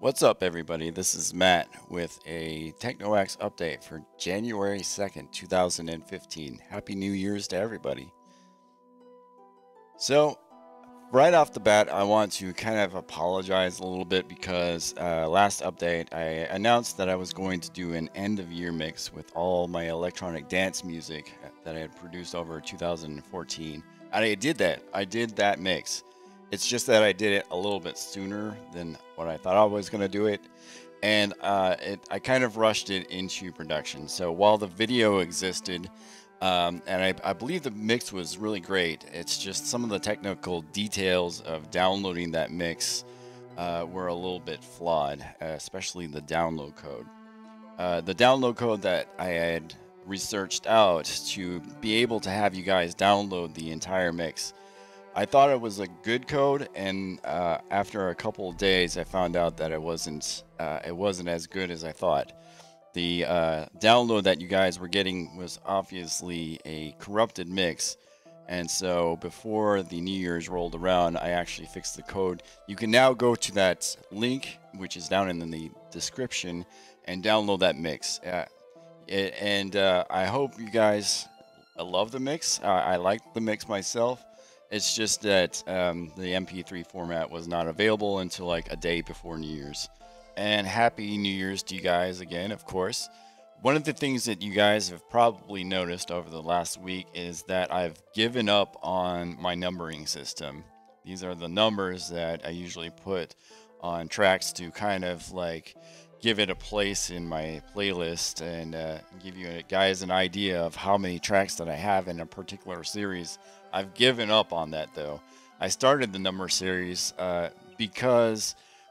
What's up, everybody? This is Matt with a TeknoAXE update for January 2nd, 2015. Happy New Year's to everybody. So, right off the bat, I want to kind of apologize a little bit because last update I announced that I was going to do an end of year mix with all my electronic dance music that I had produced over 2014. And I did that. I did that mix. It's just that I did it a little bit sooner than what I thought I was going to do it. And I kind of rushed it into production. So while the video existed, and I believe the mix was really great, it's just some of the technical details of downloading that mix were a little bit flawed, especially the download code. The download code that I had researched out to be able to have you guys download the entire mix, I thought it was a good code, and after a couple of days, I found out that it wasn't as good as I thought. The download that you guys were getting was obviously a corrupted mix, and so before the New Year's rolled around, I actually fixed the code. You can now go to that link, which is down in the description, and download that mix. I hope you guys love the mix. I like the mix myself. It's just that the MP3 format was not available until like a day before New Year's. And Happy New Year's to you guys again, of course. One of the things that you guys have probably noticed over the last week is that I've given up on my numbering system. These are the numbers that I usually put on tracks to kind of like give it a place in my playlist and give you guys an idea of how many tracks that I have in a particular series. I've given up on that though. I started the number series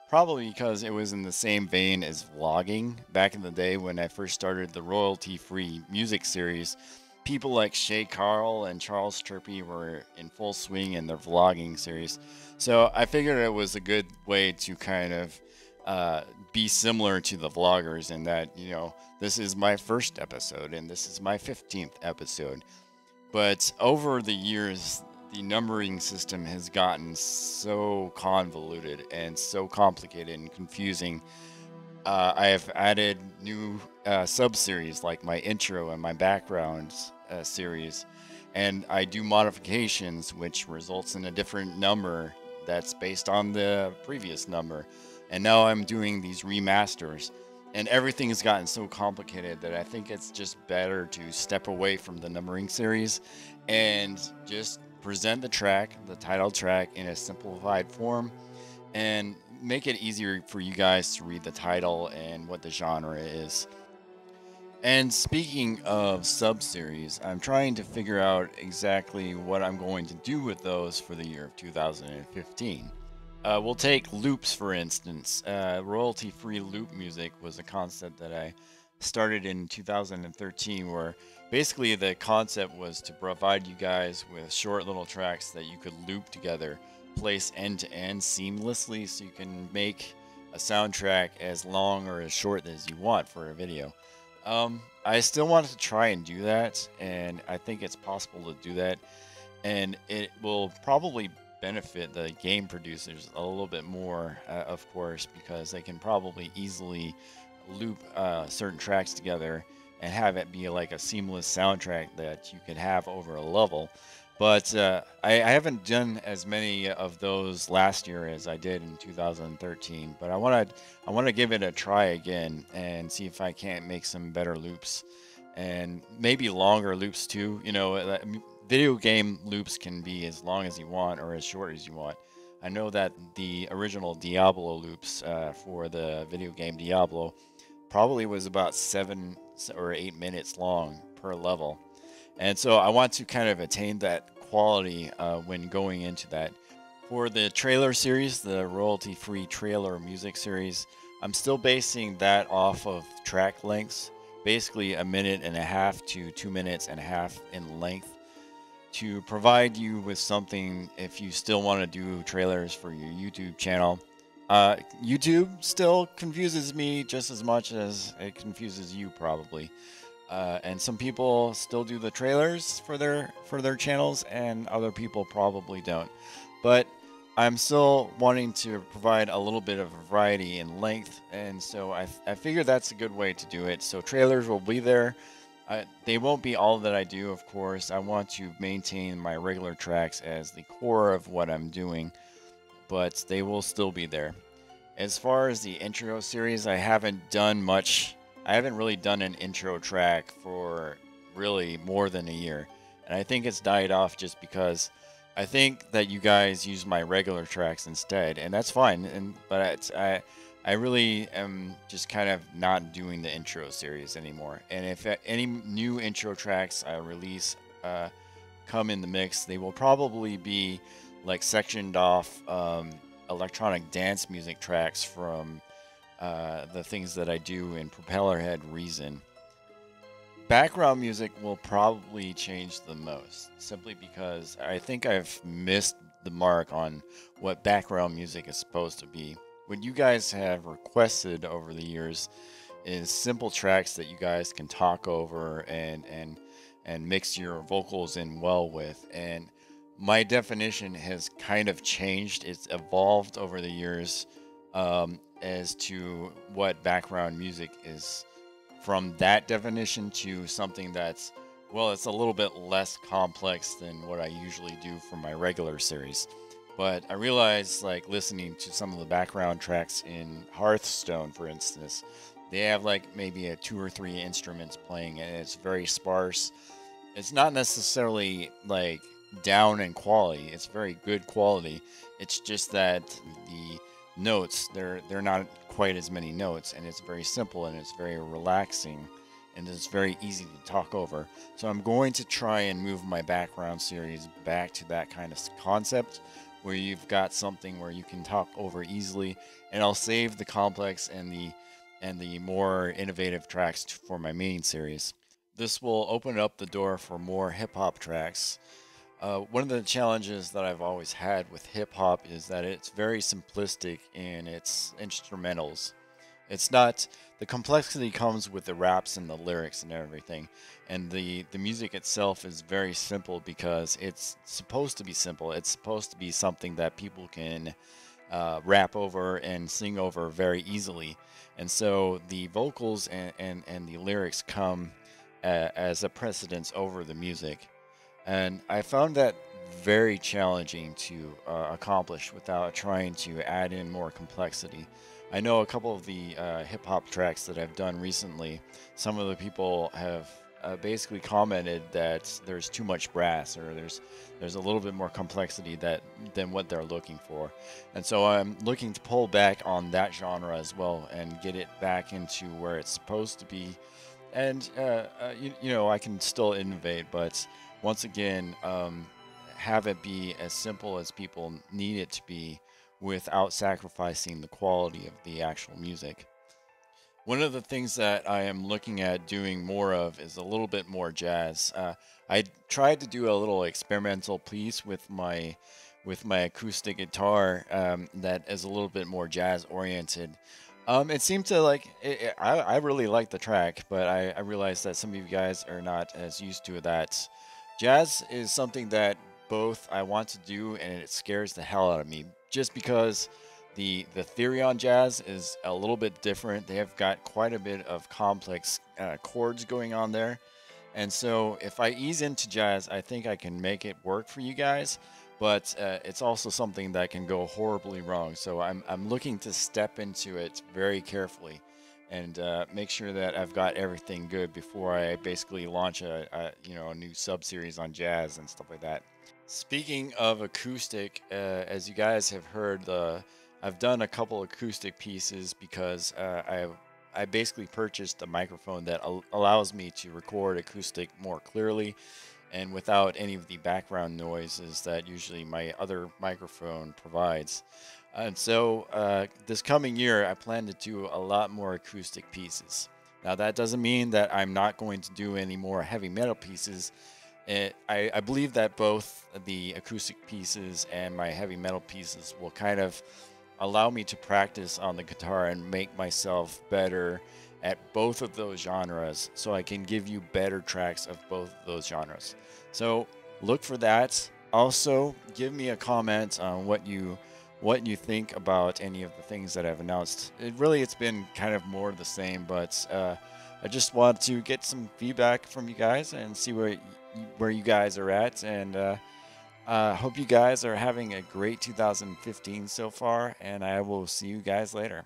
probably because it was in the same vein as vlogging. Back in the day when I first started the royalty-free music series, people like Shay Carl and Charles Turpy were in full swing in their vlogging series. So I figured it was a good way to kind of be similar to the vloggers in that, you know, this is my first episode and this is my 15th episode. But over the years, the numbering system has gotten so convoluted and so complicated and confusing. I have added new sub-series like my intro and my background series, and I do modifications which results in a different number that's based on the previous number. And now I'm doing these remasters. And everything has gotten so complicated that I think it's just better to step away from the numbering series and just present the track, the title track, in a simplified form and make it easier for you guys to read the title and what the genre is. And speaking of sub-series, I'm trying to figure out exactly what I'm going to do with those for the year of 2015. We'll take loops, for instance. Royalty-free loop music was a concept that I started in 2013, where basically the concept was to provide you guys with short little tracks that you could loop together, place end-to-end seamlessly, so you can make a soundtrack as long or as short as you want for a video. I still wanted to try and do that, and I think it's possible to do that, and it will probably benefit the game producers a little bit more, of course, because they can probably easily loop certain tracks together and have it be like a seamless soundtrack that you could have over a level. But I haven't done as many of those last year as I did in 2013. But I want to give it a try again and see if I can't make some better loops and maybe longer loops too. You know, video game loops can be as long as you want or as short as you want. I know that the original Diablo loops for the video game Diablo probably was about 7 or 8 minutes long per level. And so I want to kind of attain that quality when going into that. For the trailer series, the royalty-free trailer music series, I'm still basing that off of track lengths, basically 1.5 to 2.5 minutes in length, to provide you with something if you still want to do trailers for your YouTube channel. YouTube still confuses me just as much as it confuses you probably. And some people still do the trailers for their channels, and other people probably don't. But I'm still wanting to provide a little bit of variety in length, and so I figure that's a good way to do it. So trailers will be there. They won't be all that I do, of course. I want to maintain my regular tracks as the core of what I'm doing, but they will still be there. As far as the intro series, I haven't done much. I haven't really done an intro track for really more than a year. And I think it's died off just because I think that you guys use my regular tracks instead, and that's fine. I really am just kind of not doing the intro series anymore. And if any new intro tracks I release come in the mix, they will probably be like sectioned off electronic dance music tracks from the things that I do in Propellerhead Reason. Background music will probably change the most, simply because I think I've missed the mark on what background music is supposed to be. What you guys have requested over the years is simple tracks that you guys can talk over and mix your vocals in well with. And my definition has kind of changed. It's evolved over the years as to what background music is, from that definition to something that's, well, it's a little bit less complex than what I usually do for my regular series. But I realize, like, listening to some of the background tracks in Hearthstone, for instance, they have like maybe a 2 or 3 instruments playing, and it's very sparse. It's not necessarily like down in quality. It's very good quality. It's just that the notes, they're not quite as many notes, and it's very simple, and it's very relaxing, and it's very easy to talk over. So I'm going to try and move my background series back to that kind of concept where you've got something where you can talk over easily, and I'll save the complex and the more innovative tracks for my main series. This will open up the door for more hip hop tracks. One of the challenges that I've always had with hip hop is that it's very simplistic in its instrumentals. It's not, the complexity comes with the raps and the lyrics and everything, and the music itself is very simple because it's supposed to be simple. It's supposed to be something that people can rap over and sing over very easily, and so the vocals and the lyrics come as a precedence over the music. And I found that very challenging to accomplish without trying to add in more complexity. I know a couple of the hip hop tracks that I've done recently, some of the people have basically commented that there's too much brass, or there's a little bit more complexity than what they're looking for. And so I'm looking to pull back on that genre as well and get it back into where it's supposed to be. And you know, I can still innovate, but once again, have it be as simple as people need it to be without sacrificing the quality of the actual music. One of the things that I am looking at doing more of is a little bit more jazz. I tried to do a little experimental piece with my acoustic guitar that is a little bit more jazz oriented. It seemed to like I really like the track, but I realized that some of you guys are not as used to that. Jazz is something that both I want to do, and it scares the hell out of me, just because the theory on jazz is a little bit different. They have got quite a bit of complex chords going on there, and so if I ease into jazz, I think I can make it work for you guys. But it's also something that can go horribly wrong. So I'm looking to step into it very carefully and make sure that I've got everything good before I basically launch a new sub series on jazz and stuff like that. Speaking of acoustic, as you guys have heard, I've done a couple acoustic pieces because I basically purchased a microphone that allows me to record acoustic more clearly and without any of the background noises that usually my other microphone provides. And so this coming year, I plan to do a lot more acoustic pieces. Now, that doesn't mean that I'm not going to do any more heavy metal pieces. I believe that both the acoustic pieces and my heavy metal pieces will kind of allow me to practice on the guitar and make myself better at both of those genres, so I can give you better tracks of both of those genres. So look for that. Also, give me a comment on what you think about any of the things that I've announced. It's been kind of more of the same, but I just want to get some feedback from you guys and see where you guys are at. And hope you guys are having a great 2015 so far. And I will see you guys later.